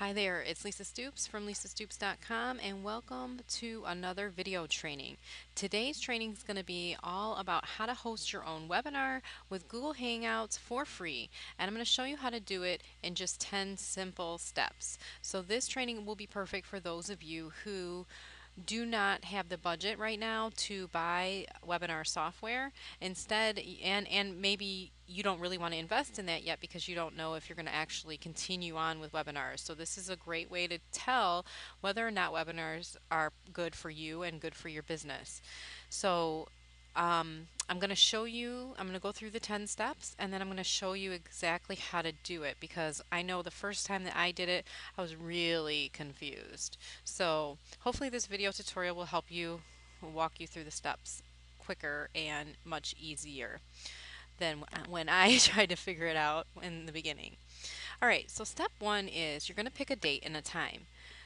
Hi there, it's Lisa Stoops from lisastoops.com and welcome to another video training. Today's training is going to be all about how to host your own webinar with Google Hangouts for free, and I'm going to show you how to do it in just 10 simple steps. So this training will be perfect for those of you who do not have the budget right now to buy webinar software. Instead, and maybe you don't really want to invest in that yet because you don't know if you're going to actually continue on with webinars. So this is a great way to tell whether or not webinars are good for you and good for your business. So I'm going to show you, I'm going to go through the 10 steps and then I'm going to show you exactly how to do it, because I know the first time that I did it, I was really confused. So hopefully this video tutorial will help you walk you through the steps quicker and much easier than when I tried to figure it out in the beginning. All right, so step one is you're going to pick a date and a time.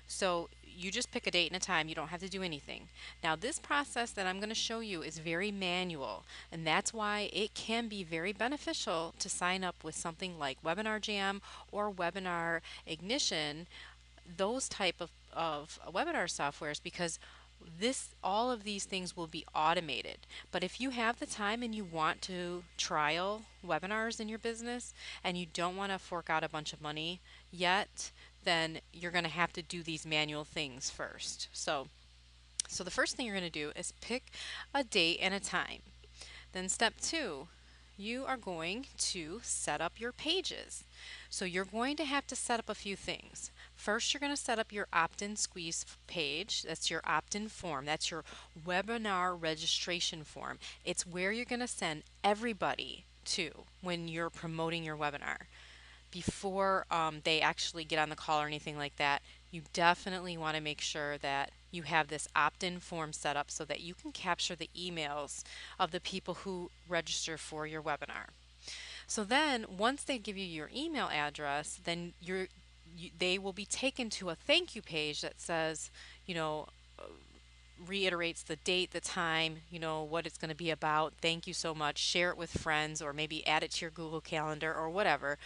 So you just pick a date and a time. You don't have to do anything. Now this process that I'm going to show you is very manual, and that's why it can be very beneficial to sign up with something like Webinar Jam or Webinar Ignition, those type of webinar softwares, because all of these things will be automated. But if you have the time and you want to trial webinars in your business and you don't want to fork out a bunch of money yet, then you're going to have to do these manual things first. So the first thing you're going to do is pick a date and a time. Then step two, you are going to set up your pages. So you're going to have to set up a few things. First, you're going to set up your opt-in squeeze page. That's your opt-in form. That's your webinar registration form. It's where you're going to send everybody to when you're promoting your webinar. Before they actually get on the call or anything like that, you definitely want to make sure that you have this opt-in form set up so that you can capture the emails of the people who register for your webinar. So then once they give you your email address, then they will be taken to a thank you page that says, you know, reiterates the date, the time, what it's going to be about. Thank you so much. Share it with friends or maybe add it to your Google Calendar or whatever.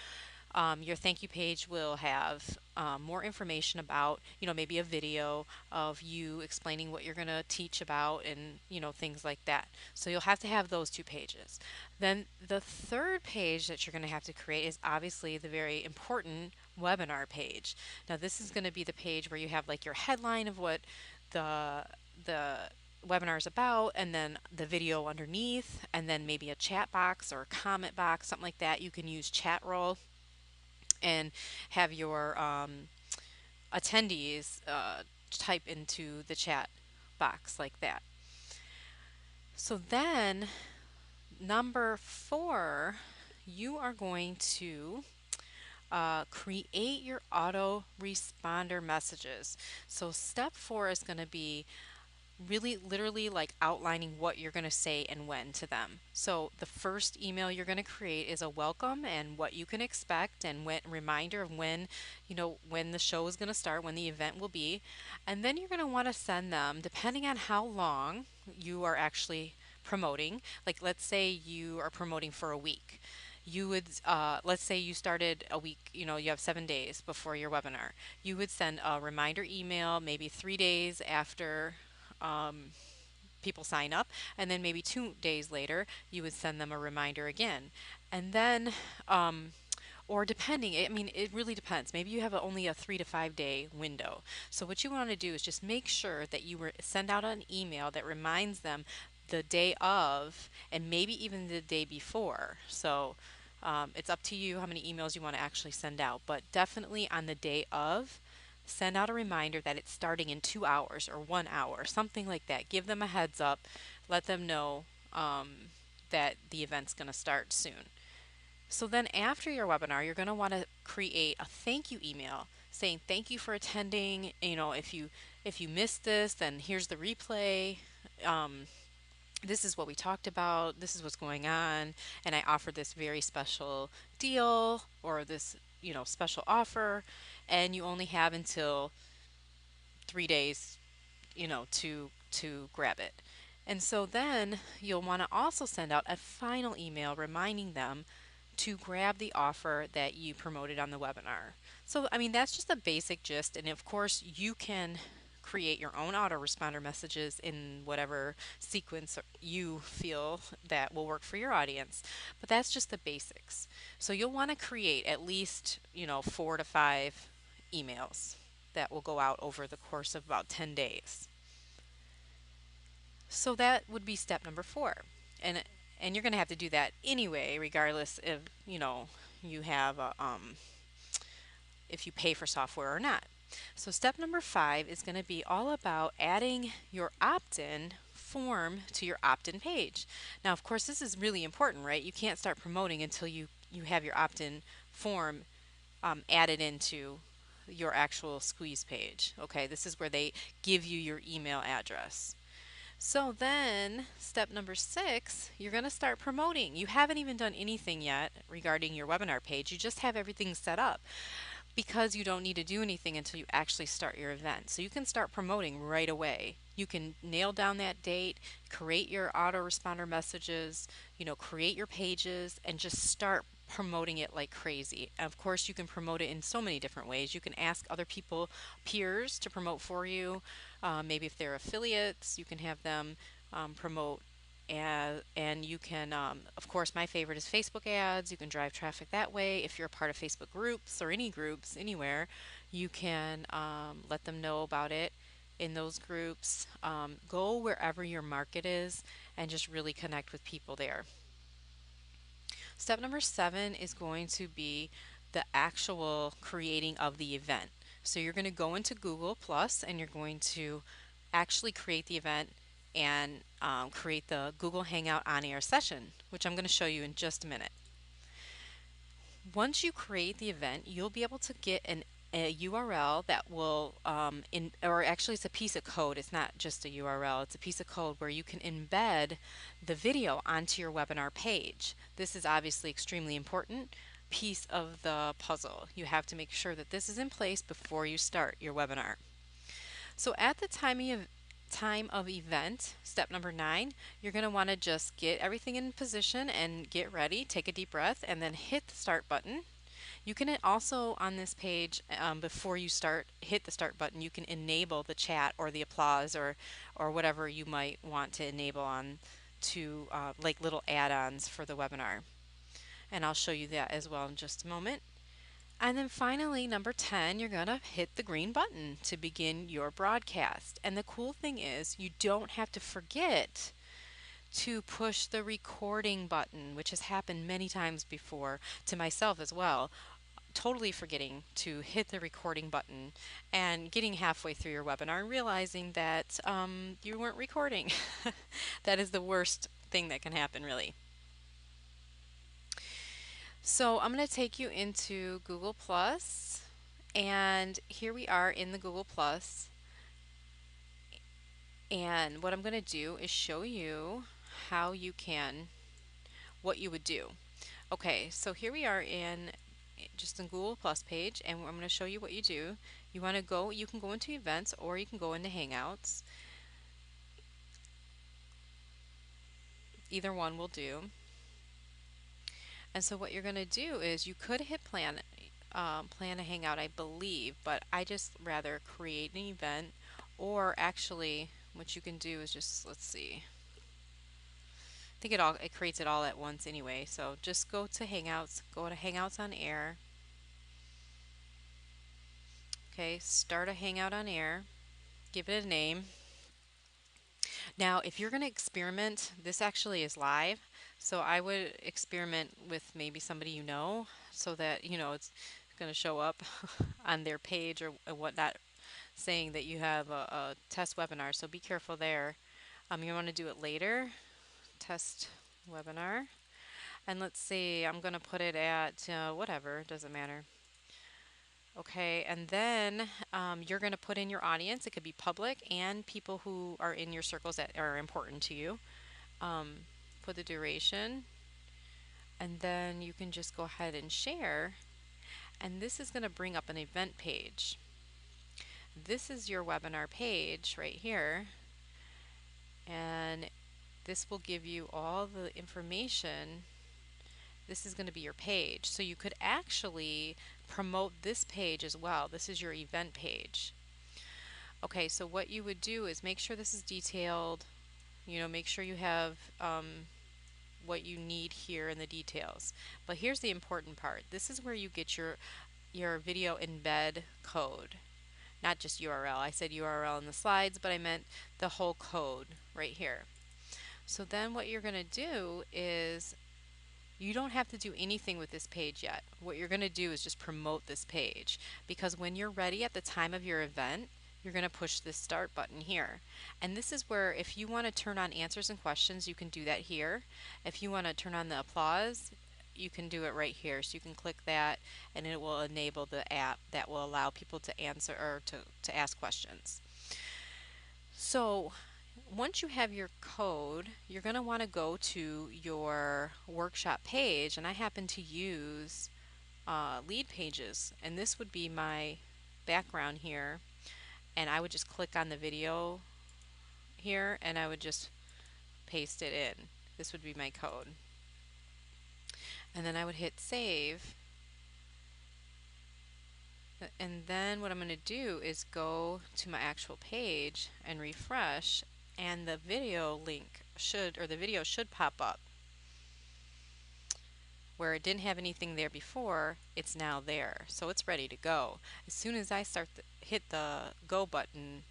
Your thank you page will have more information about, maybe a video of you explaining what you're going to teach about and, things like that. So you'll have to have those two pages. Then the third page that you're going to have to create is obviously the very important webinar page. Now this is going to be the page where you have like your headline of what the webinar is about, and then the video underneath, and then maybe a chat box or a comment box, something like that. You can use chat roll and have your attendees type into the chat box like that. So then number 4, you are going to create your autoresponder messages. So step 4 is going to be really literally like outlining what you're going to say and when to them. So the first email you're going to create is a welcome and what you can expect, and when reminder of when when the show is going to start, when the event will be. And then you're going to want to send them, depending on how long you are actually promoting. Like let's say you are promoting for a week, you would let's say you started a week, you have 7 days before your webinar. You would send a reminder email maybe 3 days after people sign up, and then maybe 2 days later you would send them a reminder again. And then or depending, I mean, it really depends. Maybe you have only a 3 to 5 day window. So what you want to do is just make sure that you send out an email that reminds them the day of, and maybe even the day before. So it's up to you how many emails you want to actually send out, but definitely on the day of, send out a reminder that it's starting in 2 hours or 1 hour, something like that. Give them a heads up, let them know that the event's going to start soon. So then after your webinar, you're going to want to create a thank you email saying thank you for attending. If you missed this, then here's the replay. This is what we talked about. This is what's going on, and I offer this very special deal or this special offer, and you only have until 3 days to grab it. And so then you'll want to also send out a final email reminding them to grab the offer that you promoted on the webinar. So, I mean, that's just the basic gist. And of course, you can create your own autoresponder messages in whatever sequence you feel that will work for your audience. But that's just the basics. So, you'll want to create at least, 4 to 5 emails that will go out over the course of about 10 days. So, that would be step number 4. And and you're going to have to do that anyway, regardless if, you have a if you pay for software or not. So, step number 5 is going to be all about adding your opt in form to your opt in page. Now, of course, this is really important, right? You can't start promoting until you have your opt in form added into your actual squeeze page. Okay, this is where they give you your email address. So then, step number 6, you're going to start promoting. You haven't even done anything yet regarding your webinar page. You just have everything set up because you don't need to do anything until you actually start your event. So you can start promoting right away. You can nail down that date, create your autoresponder messages, create your pages, and just start promoting it like crazy. Of course, you can promote it in so many different ways. You can ask other people, peers, to promote for you. Maybe if they're affiliates, you can have them promote, and you can, of course, my favorite is Facebook ads. You can drive traffic that way. If you're a part of Facebook groups or any groups anywhere, you can let them know about it in those groups. Go wherever your market is and just really connect with people there. Step number 7 is going to be the actual creating of the event. So you're going to go into Google Plus and you're going to actually create the event and create the Google Hangout on-air session, which I'm going to show you in just a minute. Once you create the event, you'll be able to get a URL that will, or actually it's a piece of code. It's not just a URL, it's a piece of code where you can embed the video onto your webinar page. This is obviously extremely important piece of the puzzle. You have to make sure that this is in place before you start your webinar. So at the time of event, step number 9, you're going to want to just get everything in position and get ready, take a deep breath, and then hit the start button. You can also on this page, before you start, hit the start button, you can enable the chat or the applause or whatever you might want to enable on to like little add-ons for the webinar. And I'll show you that as well in just a moment. And then finally, number 10, you're going to hit the green button to begin your broadcast. And the cool thing is you don't have to forget to push the recording button, which has happened many times before to myself as well. Totally forgetting to hit the recording button and getting halfway through your webinar and realizing that you weren't recording. That is the worst thing that can happen, really. So I'm going to take you into Google Plus, and here we are in the Google Plus. And what I'm going to do is show you how you can, what you would do. Okay, so here we are in just in Google Plus page, and I'm going to show you what you do. You want to go, you can go into events or you can go into Hangouts. Either one will do. And so what you're going to do is you could hit plan a hangout, I believe, but I just rather create an event, or actually what you can do is just, let's see, I think it creates it all at once anyway. So just go to Hangouts, go to Hangouts on Air. Okay, start a Hangout on Air, give it a name. Now, if you're going to experiment, this actually is live, so I would experiment with maybe somebody you know, so that it's going to show up on their page or whatnot, saying that you have a test webinar. So be careful there. You want to do it later. Test webinar, and let's see. I'm going to put it at whatever. Doesn't matter. Okay, and then you're going to put in your audience. It could be public and people who are in your circles that are important to you. Put the duration, and then you can just go ahead and share. And this is going to bring up an event page. This is your webinar page right here, and this will give you all the information. This is going to be your page. So you could actually promote this page as well. This is your event page. Okay, so what you would do is make sure this is detailed. Make sure you have what you need here in the details. But here's the important part. This is where you get your video embed code. Not just URL. I said URL in the slides, but I meant the whole code right here. So then what you're going to do is you don't have to do anything with this page yet. What you're going to do is just promote this page, because when you're ready at the time of your event, you're going to push this start button here. And this is where if you want to turn on answers and questions, you can do that here. If you want to turn on the applause, you can do it right here. So you can click that and it will enable the app that will allow people to answer or to ask questions. So once you have your code, you're going to want to go to your workshop page, and I happen to use lead pages, and this would be my background here, and I would just click on the video here and I would just paste it in. This would be my code, and then I would hit save, and then what I'm going to do is go to my actual page and refresh, and the video link the video should pop up. Where it didn't have anything there before, it's now there. So it's ready to go. As soon as I hit the go button,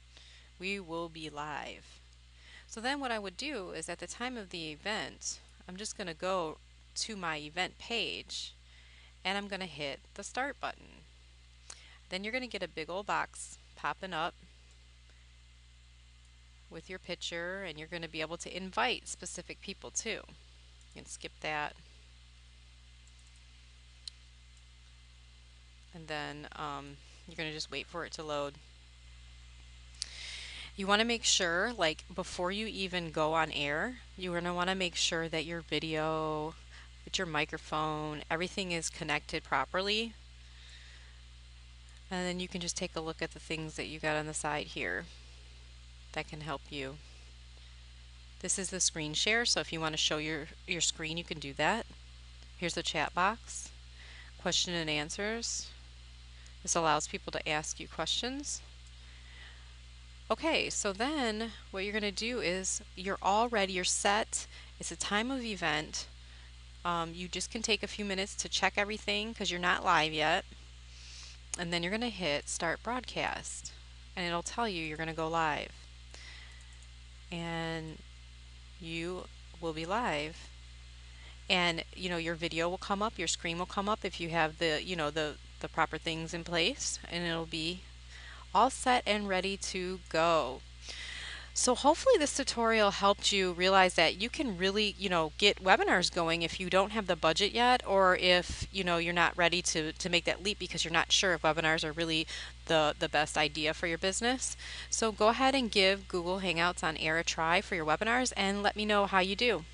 we will be live. So then what I would do is at the time of the event, I'm just going to go to my event page and I'm going to hit the start button. Then you're going to get a big old box popping up with your picture, and you're going to be able to invite specific people too. You can skip that. And then you're going to just wait for it to load. You want to make sure, like before you even go on air, you're going to want to make sure that your video, with your microphone, everything is connected properly. And then you can just take a look at the things that you got on the side here that can help you. This is the screen share, so if you want to show your screen, you can do that. Here's the chat box, question and answers. This allows people to ask you questions. Okay, so then what you're going to do is you're all ready, you're set. It's a time of event. You just can take a few minutes to check everything because you're not live yet. And then you're going to hit start broadcast, and it'll tell you you're going to go live. And you will be live. And your video will come up, your screen will come up if you have the the proper things in place, and it'll be all set and ready to go. So hopefully this tutorial helped you realize that you can really, get webinars going if you don't have the budget yet, or if, you're not ready to make that leap because you're not sure if webinars are really the best idea for your business. So go ahead and give Google Hangouts on Air a try for your webinars and let me know how you do.